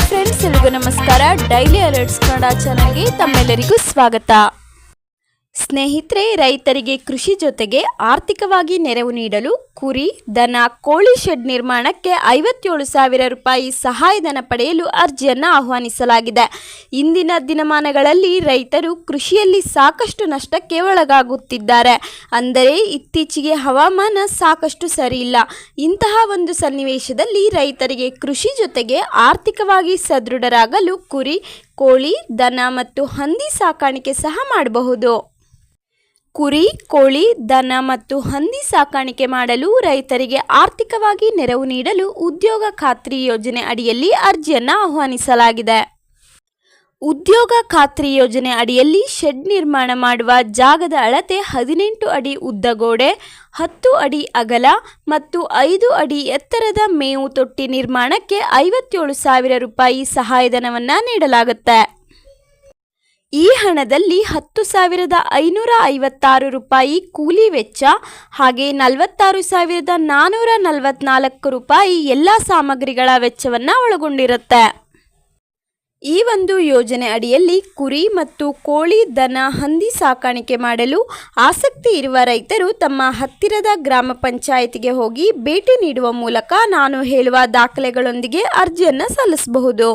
Friends, ಎಲ್ಲರಿಗೂ ನಮಸ್ಕಾರ. Daily alerts Kannada ಚಾನಲ್ಗೆ ತಮ್ಮೆಲ್ಲರಿಗೂ ಸ್ವಾಗತ. ಸ್ನೇಹಿತರೆ, ರೈತರಿಗೆ ಕೃಷಿ ಜೊತೆಗೆ ಆರ್ಥಿಕವಾಗಿ ನೆರವು ನೀಡಲು ಕುರಿ, ದನ, ಕೋಳಿ ಶೆಡ್ ನಿರ್ಮಾಣಕ್ಕೆ 57,000 ರೂಪಾಯಿ ಸಹಾಯಧನ ಪಡೆಯಲು ಅರ್ಜಿಯನ್ನು ಆಹ್ವಾನಿಸಲಾಗಿದೆ. ಇಂದಿನ ದಿನಮಾನಗಳಲ್ಲಿ ರೈತರು ಕೃಷಿಯಲ್ಲಿ ಸಾಕಷ್ಟು ನಷ್ಟಕ್ಕೆ ಒಳಗಾಗುತ್ತಿದ್ದಾರೆ. ಅಂದರೆ ಇತ್ತೀಚೆಗೆ ಹವಾಮಾನ ಸಾಕಷ್ಟು ಸರಿಯಿಲ್ಲ. ಇಂತಹ ಒಂದು ಸನ್ನಿವೇಶದಲ್ಲಿ ರೈತರಿಗೆ ಕೃಷಿ ಜೊತೆಗೆ ಆರ್ಥಿಕವಾಗಿ ಸದೃಢರಾಗಲು ಕುರಿ, ಕೋಳಿ, ದನ ಮತ್ತು ಹಂದಿ ಸಾಕಾಣಿಕೆ ಸಹ ಮಾಡಬಹುದು. ಕುರಿ, ಕೋಳಿ, ದನ ಮತ್ತು ಹಂದಿ ಸಾಕಾಣಿಕೆ ಮಾಡಲು ರೈತರಿಗೆ ಆರ್ಥಿಕವಾಗಿ ನೆರವು ನೀಡಲು ಉದ್ಯೋಗ ಖಾತ್ರಿ ಯೋಜನೆ ಅಡಿಯಲ್ಲಿ ಅರ್ಜಿಯನ್ನು ಆಹ್ವಾನಿಸಲಾಗಿದೆ. ಉದ್ಯೋಗ ಖಾತ್ರಿ ಯೋಜನೆ ಅಡಿಯಲ್ಲಿ ಶೆಡ್ ನಿರ್ಮಾಣ ಮಾಡುವ ಜಾಗದ ಅಳತೆ 18 ಅಡಿ ಉದ್ದ ಗೋಡೆ, 10 ಅಡಿ ಅಗಲ ಮತ್ತು 5 ಅಡಿ ಎತ್ತರದ ಮೇವು ತೊಟ್ಟಿ ನಿರ್ಮಾಣಕ್ಕೆ 57,000 ರೂಪಾಯಿ ಸಹಾಯಧನವನ್ನು ನೀಡಲಾಗುತ್ತೆ. ಈ ಹಣದಲ್ಲಿ 10,556 ರೂಪಾಯಿ ಕೂಲಿ ವೆಚ್ಚ ಹಾಗೆ 46,444 ರೂಪಾಯಿ ಎಲ್ಲ ಸಾಮಗ್ರಿಗಳ ವೆಚ್ಚವನ್ನು ಒಳಗೊಂಡಿರುತ್ತೆ. ಈ ಒಂದು ಯೋಜನೆ ಅಡಿಯಲ್ಲಿ ಕುರಿ ಮತ್ತು ಕೋಳಿ, ದನ, ಹಂದಿ ಸಾಕಾಣಿಕೆ ಮಾಡಲು ಆಸಕ್ತಿ ಇರುವ ರೈತರು ತಮ್ಮ ಹತ್ತಿರದ ಗ್ರಾಮ ಪಂಚಾಯಿತಿಗೆ ಹೋಗಿ ಭೇಟಿ ನೀಡುವ ಮೂಲಕ ನಾನು ಹೇಳುವ ದಾಖಲೆಗಳೊಂದಿಗೆ ಅರ್ಜಿಯನ್ನು ಸಲ್ಲಿಸಬಹುದು.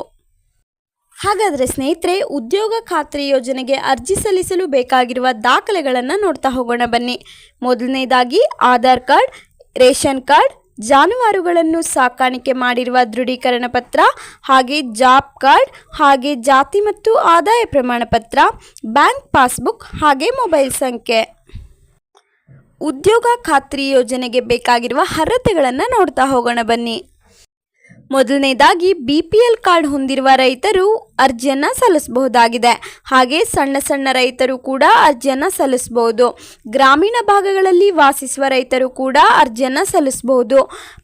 ಹಾಗಾದರೆ ಸ್ನೇಹಿತರೆ, ಉದ್ಯೋಗ ಖಾತ್ರಿ ಯೋಜನೆಗೆ ಅರ್ಜಿ ಸಲ್ಲಿಸಲು ಬೇಕಾಗಿರುವ ದಾಖಲೆಗಳನ್ನು ನೋಡ್ತಾ ಹೋಗೋಣ ಬನ್ನಿ. ಮೊದಲನೇದಾಗಿ ಆಧಾರ್ ಕಾರ್ಡ್, ರೇಷನ್ ಕಾರ್ಡ್, ಜಾನುವಾರುಗಳನ್ನು ಸಾಕಾಣಿಕೆ ಮಾಡಿರುವ ದೃಢೀಕರಣ ಪತ್ರ, ಹಾಗೆ ಜಾಬ್ ಕಾರ್ಡ್, ಹಾಗೆ ಜಾತಿ ಮತ್ತು ಆದಾಯ ಪ್ರಮಾಣ ಪತ್ರ, ಬ್ಯಾಂಕ್ ಪಾಸ್ಬುಕ್, ಹಾಗೆ ಮೊಬೈಲ್ ಸಂಖ್ಯೆ. ಉದ್ಯೋಗ ಖಾತ್ರಿ ಯೋಜನೆಗೆ ಬೇಕಾಗಿರುವ ಅರ್ಹತೆಗಳನ್ನು ನೋಡ್ತಾ ಹೋಗೋಣ ಬನ್ನಿ. ಮೊದಲನೇದಾಗಿ BPL ಕಾರ್ಡ್ ಹೊಂದಿರುವ ರೈತರು ಅರ್ಜಿಯನ್ನು ಸಲ್ಲಿಸಬಹುದಾಗಿದೆ. ಹಾಗೆ ಸಣ್ಣ ಸಣ್ಣ ರೈತರು ಕೂಡ ಅರ್ಜಿಯನ್ನು ಸಲ್ಲಿಸಬಹುದು. ಗ್ರಾಮೀಣ ಭಾಗಗಳಲ್ಲಿ ವಾಸಿಸುವ ರೈತರು ಕೂಡ ಅರ್ಜಿಯನ್ನು ಸಲ್ಲಿಸಬಹುದು.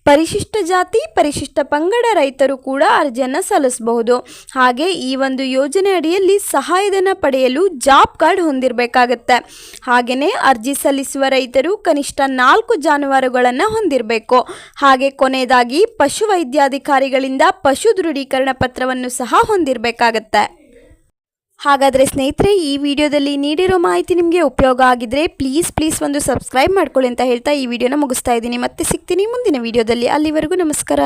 ಪರಿಶಿಷ್ಟ ಜಾತಿ, ಪರಿಶಿಷ್ಟ ಪಂಗಡ ರೈತರು ಕೂಡ ಅರ್ಜಿಯನ್ನು ಸಲ್ಲಿಸಬಹುದು. ಹಾಗೆ ಈ ಒಂದು ಯೋಜನೆ ಅಡಿಯಲ್ಲಿ ಸಹಾಯಧನ ಪಡೆಯಲು ಜಾಬ್ ಕಾರ್ಡ್ ಹೊಂದಿರಬೇಕಾಗತ್ತೆ. ಹಾಗೆಯೇ ಅರ್ಜಿ ಸಲ್ಲಿಸುವ ರೈತರು ಕನಿಷ್ಠ 4 ಜಾನುವಾರುಗಳನ್ನು ಹೊಂದಿರಬೇಕು. ಹಾಗೆ ಕೊನೆಯದಾಗಿ ಪಶುವೈದ್ಯಾಧಿಕಾರಿಗಳಿಂದ ಪಶು ದೃಢೀಕರಣ ಪತ್ರವನ್ನು ಸಹ ಹೊಂದಿರಬೇಕಾಗತ್ತೆ. ಹಾಗಾದರೆ ಸ್ನೇಹಿತರೆ, ಈ ವಿಡಿಯೋದಲ್ಲಿ ನೀಡಿರೋ ಮಾಹಿತಿ ನಿಮಗೆ ಉಪಯೋಗ ಆಗಿದ್ರೆ ಪ್ಲೀಸ್ ಒಂದು ಸಬ್ಸ್ಕ್ರೈಬ್ ಮಾಡ್ಕೊಳ್ಳಿ ಅಂತ ಹೇಳ್ತಾ ಈ ವಿಡಿಯೋನ ಮುಗಿಸ್ತಾ ಇದ್ದೀನಿ. ಮತ್ತೆ ಸಿಗ್ತೀನಿ ಮುಂದಿನ ವಿಡಿಯೋದಲ್ಲಿ. ಅಲ್ಲಿವರೆಗೂ ನಮಸ್ಕಾರ.